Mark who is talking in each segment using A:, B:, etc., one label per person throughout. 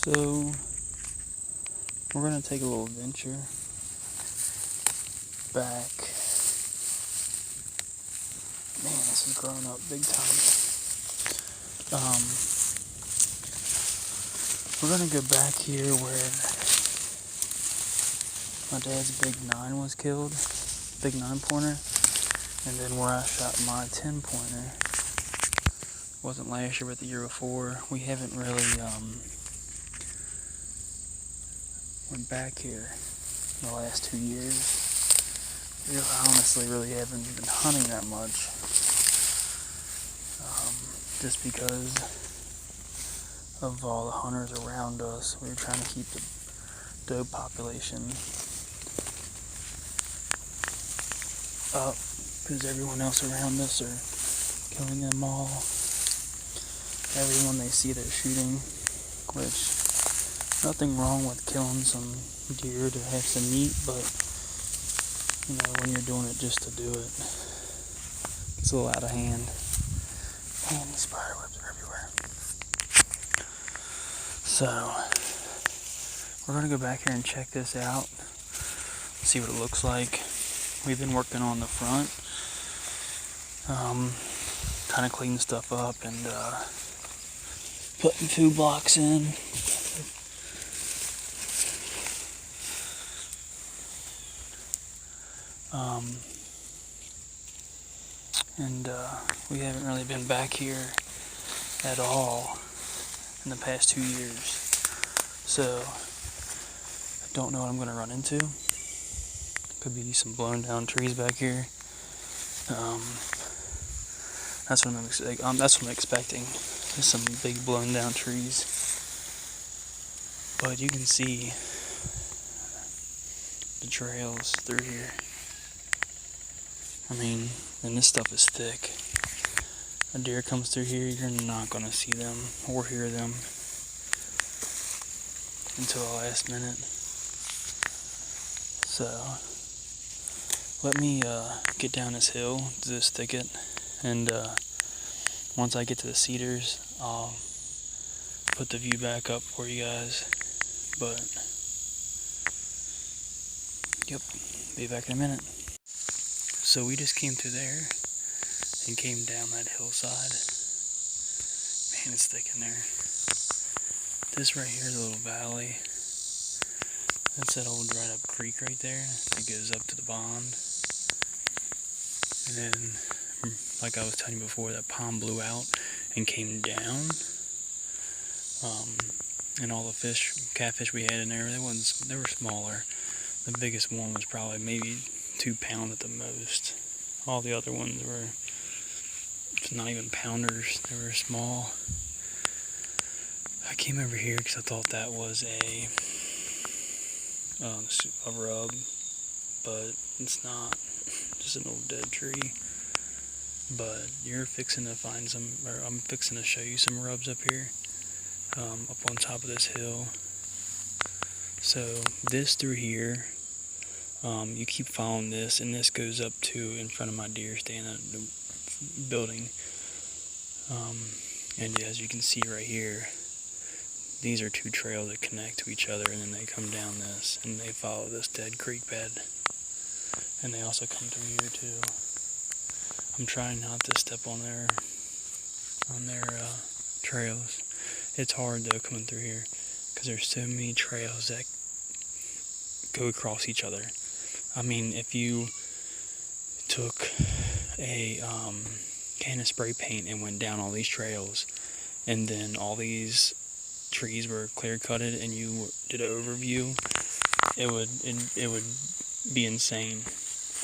A: So we're gonna take a little venture back. Man, this is growing up big time. We're gonna go back here where my dad's big 9 was killed, big 9-pointer, and then where I shot my 10-pointer. Wasn't last year, but the year before. We haven't really went back here in the last 2 years. We honestly really haven't been hunting that much, just because of all the hunters around us. We were trying to keep the doe population up because everyone else around us are killing them all. Everyone they see they're shooting, which nothing wrong with killing some deer to have some meat, but you know, when you're doing it just to do it, it's a little out of hand. Man, these spider webs are everywhere. So we're gonna go back here and check this out, see what it looks like. We've been working on the front, kind of cleaning stuff up and putting food blocks in. We haven't really been back here at all in the past 2 years. So I don't know what I'm going to run into. Could be some blown down trees back here. That's what I'm expecting. Just some big blown down trees. But you can see the trails through here. I mean, and this stuff is thick. A deer comes through here, you're not going to see them or hear them until the last minute. So let me get down this hill to this thicket, and once I get to the cedars, I'll put the view back up for you guys. But yep, be back in a minute. So we just came through there and came down that hillside. Man, it's thick in there. This right here is a little valley. That's that old dried up creek right there that goes up to the pond. And then, like I was telling you before, that pond blew out and came down. And all the catfish we had in there, they were smaller. The biggest one was probably maybe 2 pounds at the most. All the other ones were not even pounders. They were small. I came over here because I thought that was a rub, but it's not. Just an old dead tree. But you're fixing to find some, or I'm fixing to show you some rubs up here, up on top of this hill. So this through here, you keep following this, and this goes up to in front of my deer stand at the building. And as you can see right here, these are 2 trails that connect to each other, and then they come down this, and they follow this dead creek bed. And they also come through here too. I'm trying not to step on their trails. It's hard though coming through here, because there's so many trails that go across each other. I mean, if you took a can of spray paint and went down all these trails, and then all these trees were clear cutted, and you did an overview, it would be insane.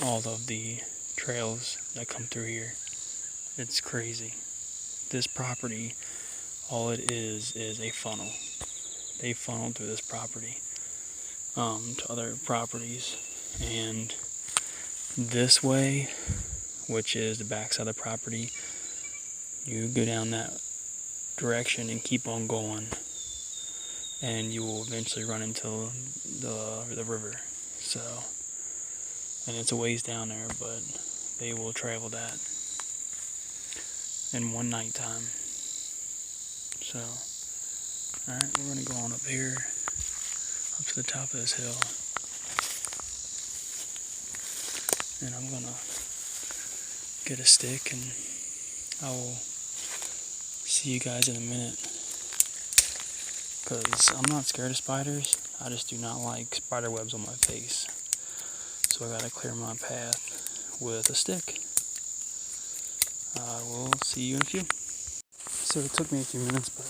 A: All of the trails that come through here, it's crazy. This property, all it is a funnel. They funnel through this property to other properties, and this way, which is the backside of the property, you go down that direction and keep on going, and you will eventually run into the river. So, and it's a ways down there, but they will travel that in one night time. So Alright, we're gonna go on up here, up to the top of this hill. And I'm gonna get a stick and I will see you guys in a minute. Because I'm not scared of spiders, I just do not like spider webs on my face. So I gotta clear my path with a stick. I will see you in a few. So it took me a few minutes, but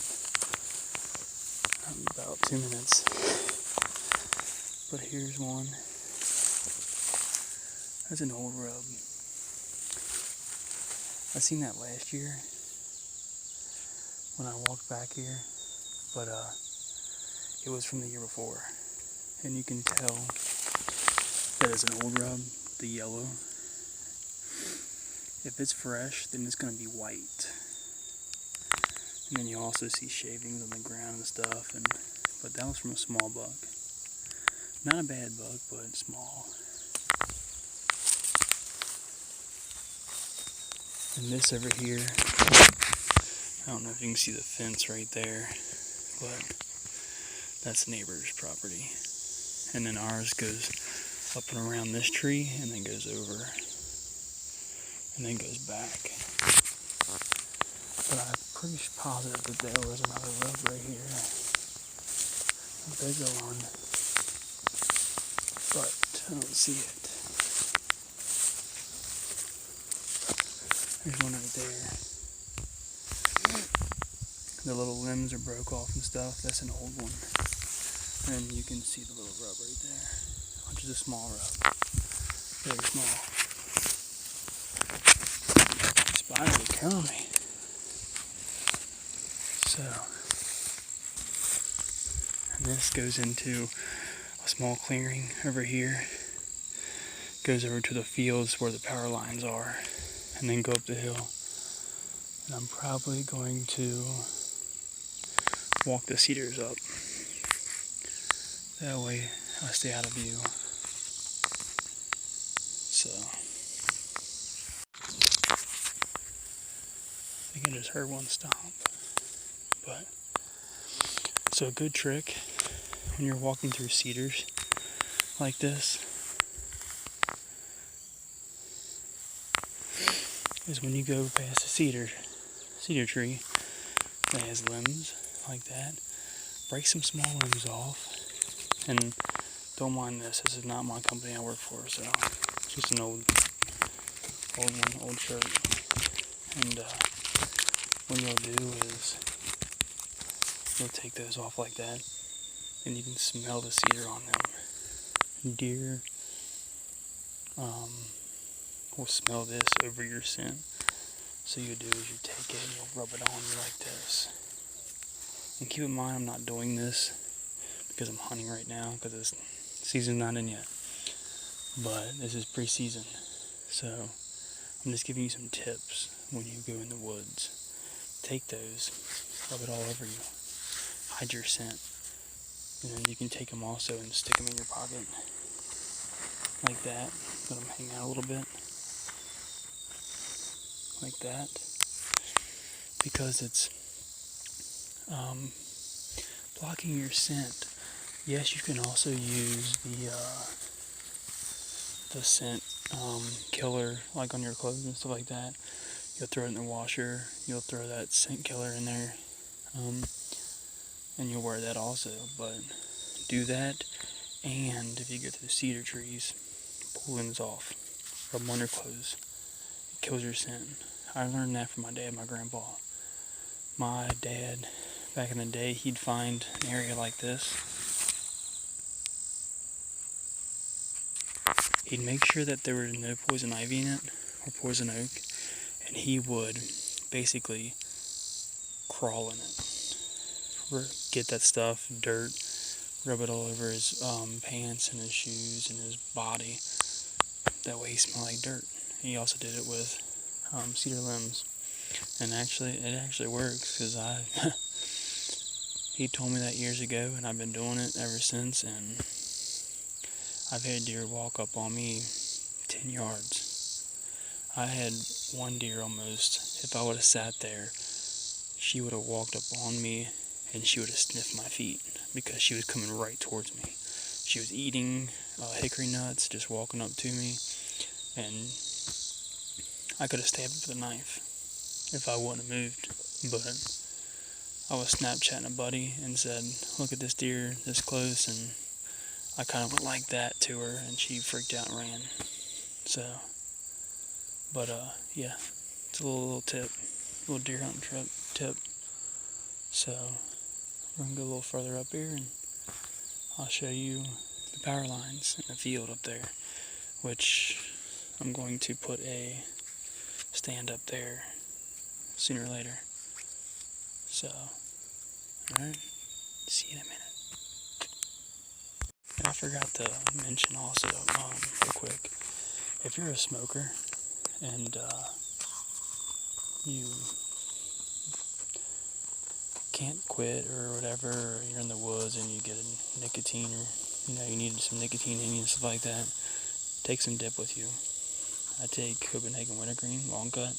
A: about 2 minutes. But here's one. That's an old rub. I seen that last year when I walked back here, but it was from the year before. And you can tell that it's an old rub, the yellow. If it's fresh, then it's going to be white. And then you also see shavings on the ground and stuff. But that was from a small bug. Not a bad bug, but small. And this over here, I don't know if you can see the fence right there, but that's the neighbor's property. And then ours goes up and around this tree and then goes over and then goes back. But I'm pretty positive that there was another rub right here. A bigger one. But I don't see it. There's one right there. The little limbs are broke off and stuff. That's an old one. And you can see the little rub right there. Which is a small rub. Very small. Spiders are killing me. So, and this goes into a small clearing over here. Goes over to the fields where the power lines are. And then go up the hill. And I'm probably going to walk the cedars up. That way I stay out of view. So, I think I just heard one stomp. But, so a good trick when you're walking through cedars like this is when you go past a cedar tree that has limbs like that, break some small limbs off, and don't mind this is not my company I work for, so it's just an old shirt. And what you'll do is you'll take those off like that, and you can smell the cedar on them. Deer will smell this over your scent. So you do is you take it and you'll rub it on you like this. And keep in mind I'm not doing this because I'm hunting right now because the season's not in yet. But this is pre-season. So I'm just giving you some tips when you go in the woods. Take those, rub it all over you, hide your scent. And then you can take them also and stick them in your pocket. Like that. Let them hang out a little bit. Like that, because it's blocking your scent. Yes, you can also use the scent killer, like on your clothes and stuff like that. You'll throw it in the washer. You'll throw that scent killer in there, and you'll wear that also. But do that, and if you go through cedar trees, pull limbs off, rub them on your clothes. It kills your scent. I learned that from my dad, my grandpa. My dad, back in the day, he'd find an area like this. He'd make sure that there was no poison ivy in it, or poison oak, and he would basically crawl in it. Get that stuff, dirt, rub it all over his pants and his shoes and his body. That way he smelled like dirt. He also did it with cedar limbs, and it actually works because he told me that years ago, and I've been doing it ever since. And I've had deer walk up on me 10 yards. I had one deer almost. If I would have sat there, she would have walked up on me and she would have sniffed my feet because she was coming right towards me. She was eating hickory nuts, just walking up to me, and I could have stabbed her with a knife if I wouldn't have moved. But I was Snapchatting a buddy and said, "Look at this deer this close," and I kind of went like that to her, and she freaked out and ran. So, but yeah, it's a little tip, little deer hunting tip. So we're gonna go a little further up here, and I'll show you the power lines in the field up there, which I'm going to put a stand up there sooner or later. So, alright, see you in a minute. And I forgot to mention also, real quick, if you're a smoker and you can't quit or whatever, or you're in the woods and you get a nicotine, or you need some nicotine in you and stuff like that, take some dip with you. I take Copenhagen Wintergreen long cut,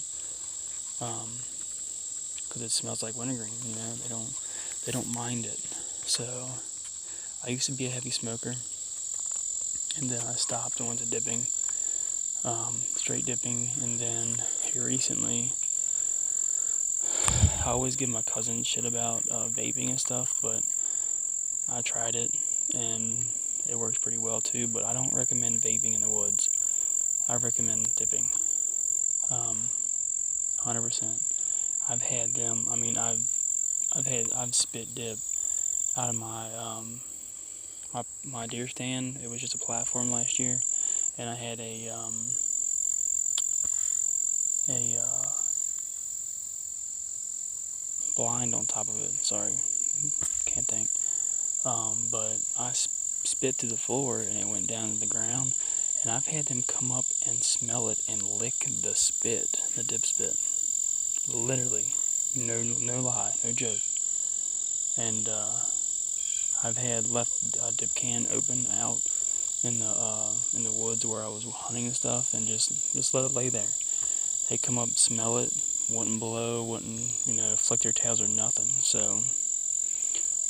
A: because it smells like wintergreen. They don't mind it. So I used to be a heavy smoker, and then I stopped and went to dipping, straight dipping, and then here recently, I always give my cousin shit about vaping and stuff, but I tried it, and it works pretty well too, but I don't recommend vaping in the woods. I recommend dipping, 100%. I've had them, I've spit dip out of my deer stand. It was just a platform last year, and I had a blind on top of it. Sorry, can't think. But I spit to the floor, and it went down to the ground. And I've had them come up and smell it and lick the spit, the dip spit. Literally, no lie, no joke. And I've had left a dip can open out in the woods where I was hunting and stuff, and just let it lay there. They come up, smell it, wouldn't blow, wouldn't flick their tails or nothing. So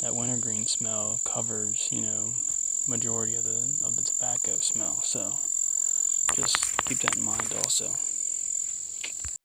A: that wintergreen smell covers majority of the tobacco smell. So just keep that in mind also.